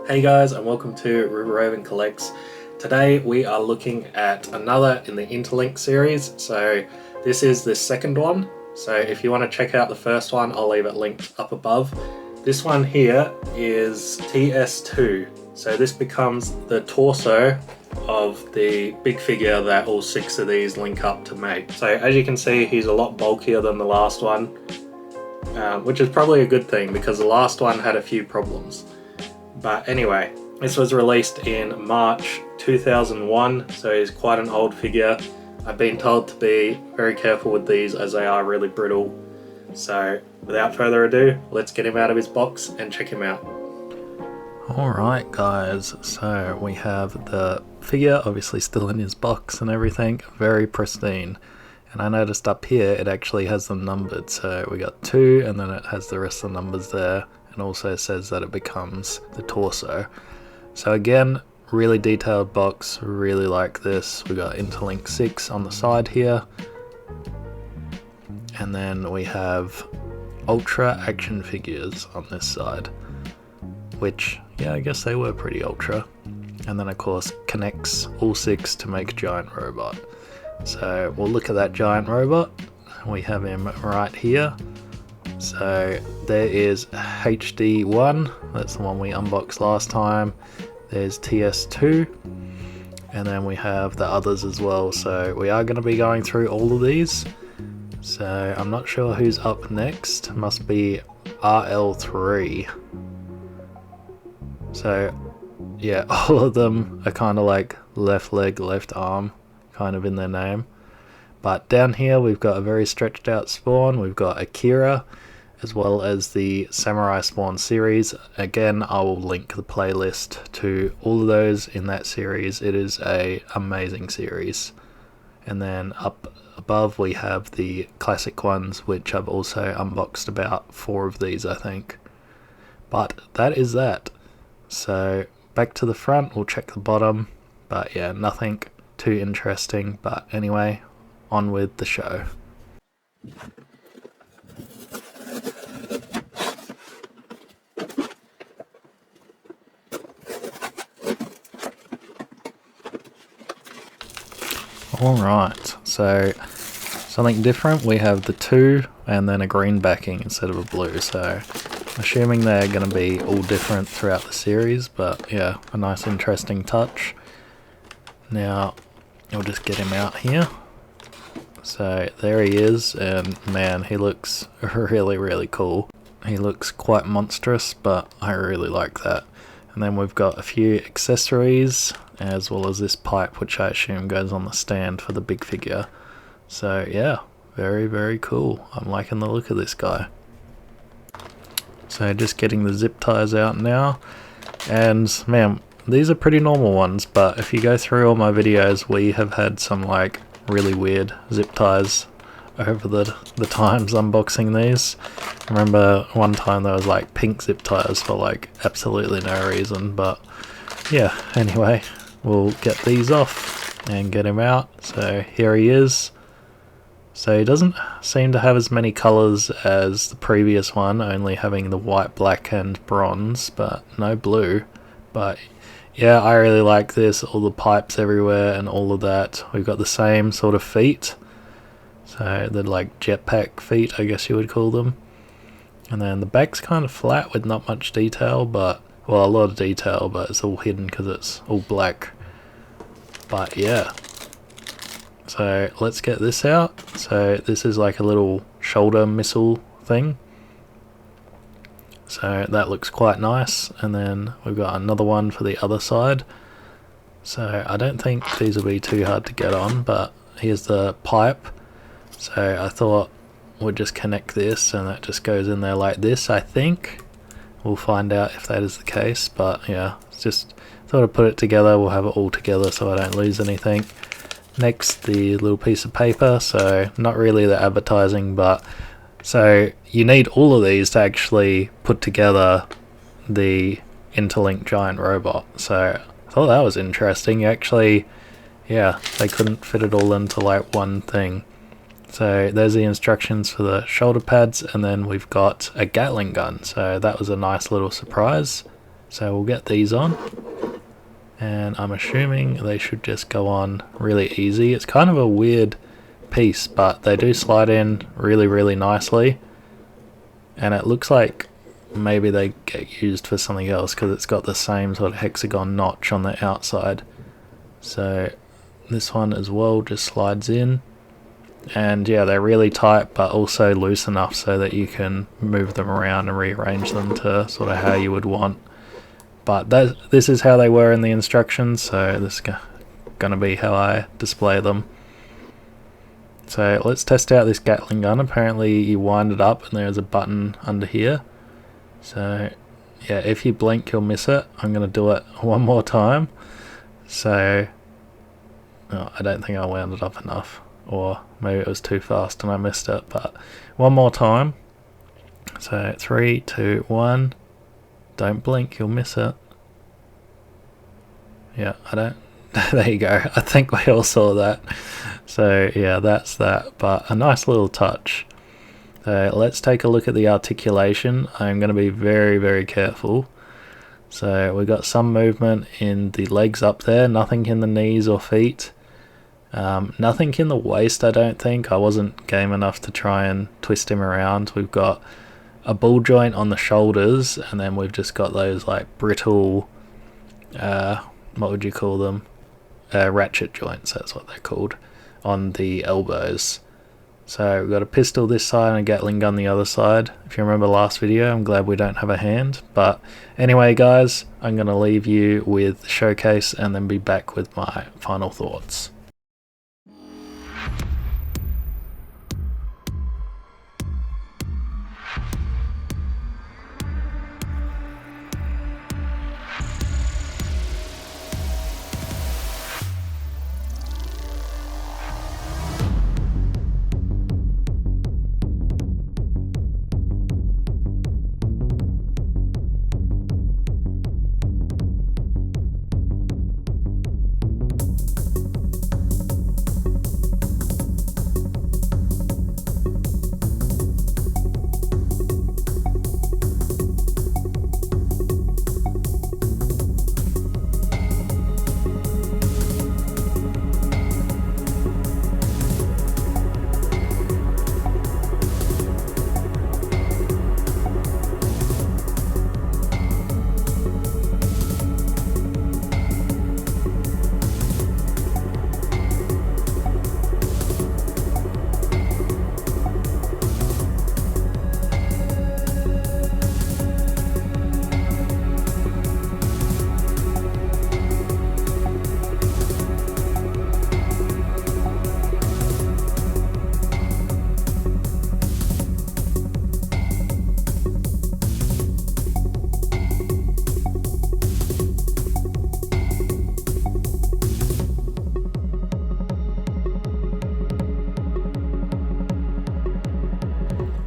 Hey guys, and welcome to River Raven Collects. Today we are looking at another in the Interlink series. So this is the second one. So if you want to check out the first one, I'll leave it linked up above. This one here is TS2. So this becomes the torso of the big figure that all 6 of these link up to make. So as you can see, he's a lot bulkier than the last one, which is probably a good thing because the last one had a few problems. But anyway, this was released in March 2001, so he's quite an old figure. I've been told to be very careful with these as they are really brittle. So without further ado, let's get him out of his box and check him out. Alright guys, so we have the figure obviously still in his box and everything, very pristine. And I noticed up here it actually has them numbered, so we got 2 and then it has the rest of the numbers there. And also says that it becomes the torso. So again, really detailed box, really like this. We got Interlink 6 on the side here. And then we have ultra action figures on this side. Which, yeah, I guess they were pretty ultra. And then of course connects all 6 to make a giant robot. So we'll look at that giant robot. We have him right here. So there is HD1, that's the one we unboxed last time. There's TS2, and then we have the others as well. So we are going to be going through all of these. So I'm not sure who's up next, must be RL3. So yeah, all of them are kind of like left leg, left arm, kind of in their name. But down here we've got a very stretched out Spawn, we've got Akira, as well as the Samurai Spawn series. Again, I will link the playlist to all of those in that series. It is an amazing series. And then up above we have the classic ones, which I've also unboxed about 4 of these, I think. But that is that. So back to the front, we'll check the bottom. But yeah, nothing too interesting. But anyway, on with the show. Alright, so something different, we have the 2 and then a green backing instead of a blue, so assuming they're going to be all different throughout the series, but yeah, a nice interesting touch. Now, we'll just get him out here. So there he is, and man, he looks really cool. He looks quite monstrous, but I really like that. And then we've got a few accessories, as well as this pipe, which I assume goes on the stand for the big figure. So yeah, very cool. I'm liking the look of this guy. So just getting the zip ties out now. And man, these are pretty normal ones, but if you go through all my videos, we have had some like really weird zip ties over the times unboxing these. I remember one time there was like pink zip ties for like absolutely no reason, but yeah, anyway, we'll get these off and get him out. So here he is. So he doesn't seem to have as many colours as the previous one, only having the white, black and bronze, but no blue. But yeah, I really like this, all the pipes everywhere and all of that. We've got the same sort of feet. So they're like jetpack feet, I guess you would call them. And then the back's kind of flat with not much detail, but, well, a lot of detail, but it's all hidden because it's all black. But yeah. So let's get this out. So this is like a little shoulder missile thing. So that looks quite nice. And then we've got another one for the other side. So I don't think these will be too hard to get on, but here's the pipe. So I thought we'd just connect this and that just goes in there like this, I think. We'll find out if that is the case, but yeah, just thought I'd put it together. We'll have it all together so I don't lose anything. Next, the little piece of paper, so not really the advertising, but so you need all of these to actually put together the Interlink giant robot. So I thought that was interesting. Actually, yeah, they couldn't fit it all into like one thing. So there's the instructions for the shoulder pads, and then we've got a Gatling gun, so that was a nice little surprise. So we'll get these on, and I'm assuming they should just go on really easy. It's kind of a weird piece, but they do slide in really nicely, and it looks like maybe they get used for something else because it's got the same sort of hexagon notch on the outside. So this one as well just slides in, and yeah, they're really tight but also loose enough so that you can move them around and rearrange them to sort of how you would want. But this is how they were in the instructions, so this is going to be how I display them. So let's test out this Gatling gun. Apparently you wind it up and there's a button under here. So yeah, if you blink you'll miss it. I'm going to do it one more time. So I don't think I wound it up enough, or maybe it was too fast and I missed it, but one more time. So 3, 2, 1. Don't blink, you'll miss it. Yeah, I don't. There you go. I think we all saw that. So yeah, that's that, but a nice little touch. So let's take a look at the articulation. I'm going to be very careful. So we got some movement in the legs up there, nothing in the knees or feet. Nothing in the waist, I don't think. I wasn't game enough to try and twist him around. We've got a ball joint on the shoulders, and then we've just got those like brittle, what would you call them? Ratchet joints, that's what they're called, on the elbows. So we've got a pistol this side and a Gatling gun the other side. If you remember last video, I'm glad we don't have a hand. But anyway guys, I'm going to leave you with the showcase and then be back with my final thoughts.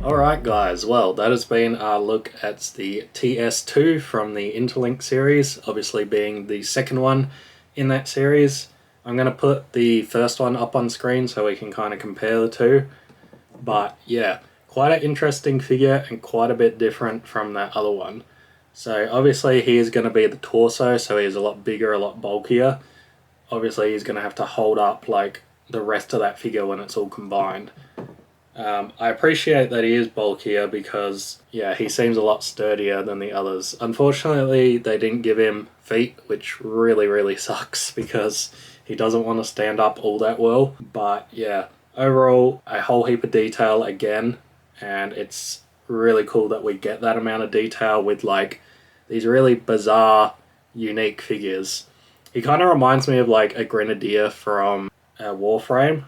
Alright guys, well that has been our look at the TS2 from the Interlink series, obviously being the second one in that series. I'm going to put the first one up on screen so we can kind of compare the two. But yeah, quite an interesting figure and quite a bit different from that other one. So obviously he is going to be the torso, so he's a lot bigger, a lot bulkier. Obviously he's going to have to hold up like the rest of that figure when it's all combined. I appreciate that he is bulkier because, yeah, he seems a lot sturdier than the others. Unfortunately, they didn't give him feet, which really sucks because he doesn't want to stand up all that well. But yeah, overall, a whole heap of detail again, and it's really cool that we get that amount of detail with like these really bizarre, unique figures. He kind of reminds me of like a Grenadier from Warframe,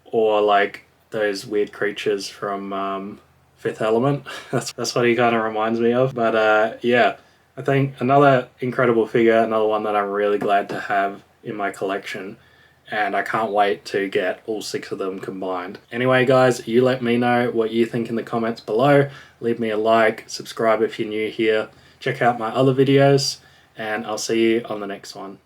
or like those weird creatures from Fifth Element. That's what he kind of reminds me of. But yeah, I think another incredible figure, another one that I'm really glad to have in my collection, and I can't wait to get all 6 of them combined. Anyway guys, you let me know what you think in the comments below. Leave me a like, subscribe if you're new here, check out my other videos, and I'll see you on the next one.